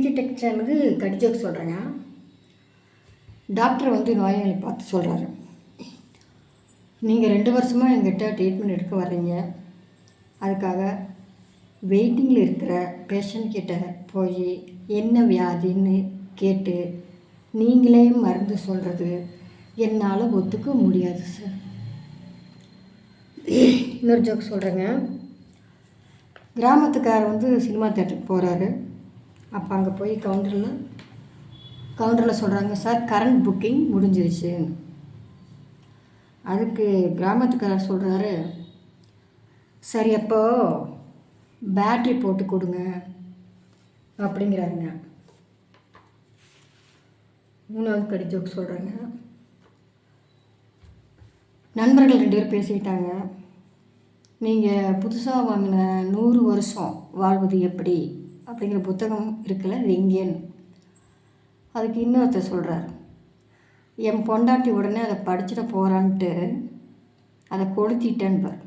City tech சேனலுக்கு கடிஜோக்கு சொல்கிறேங்க. Doctor நோயாளி பார்த்து சொல்கிறாரு, நீங்கள் 2 வருஷமாக எங்கிட்ட ட்ரீட்மெண்ட் எடுக்க வர்றீங்க. அதுக்காக வெயிட்டிங்கில் இருக்கிற பேஷண்ட் கிட்ட போய் என்ன வியாதின்னு கேட்டு நீங்களே மருந்து சொல்கிறது என்னால் ஒத்துக்க முடியாது சார். இன்னொரு ஜோக் சொல்கிறேங்க. கிராமத்துக்காரர் சினிமா தேட்டருக்கு போகிறாரு. அப்போ அங்கே போய் கவுண்டரில் சொல்கிறாங்க, சார் கரண்ட் புக்கிங் முடிஞ்சிருச்சு. அதுக்கு கிராமத்துக்காரர் சொல்கிறாரு, சரி அப்போ பேட்ரி போட்டு கொடுங்க அப்படிங்கிறாருங்க. 3வது கடி ஜோக் சொல்கிறேங்க. நண்பர்கள் 2 பேர் பேசிக்கிட்டாங்க. நீங்கள் புதுசாக வாங்கின 100 வருஷம் வாழ்வது எப்படி அப்படிங்கிற புத்தகம் இருக்குல்ல, இது எங்கேன்னு. அதுக்கு இன்னொருத்தர் சொல்கிறார், என் பொண்டாட்டி உடனே அதை படிச்சுட போகிறான்ட்டு அதை கொளுத்திட்டேன்பார்.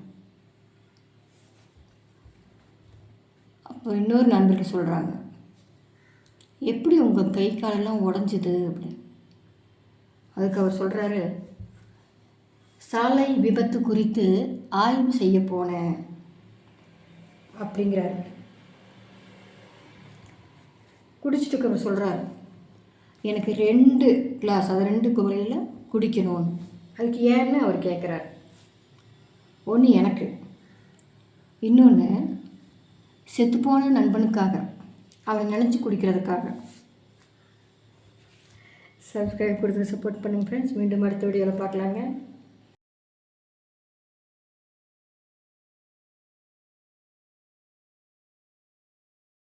அப்போ இன்னொரு நண்பர்கள் சொல்கிறாங்க, எப்படி உங்கள் கை காலெல்லாம் உடஞ்சிது அப்படின்னு. அதுக்கு அவர் சொல்கிறாரு, சாலை விபத்து குறித்து ஆய்வு செய்ய போனேன் அப்படிங்கிறாரு. குடிச்சிட்டு அவர் சொல்கிறார், எனக்கு 2 கிளாஸ், அது 2 குவளையில் குடிக்கணும்னு. அதுக்கு ஏன்னு அவர் கேட்குறார். ஒன்று எனக்கு, இன்னொன்று செத்துப்போன நண்பனுக்காக, அவன் நினச்சி குடிக்கிறதுக்காக. சப்ஸ்கிரைப் கொடுத்து சப்போர்ட் பண்ணுங்கள் ஃப்ரெண்ட்ஸ். மீண்டும் அடுத்த வீடியோவில் பார்க்கலாங்க.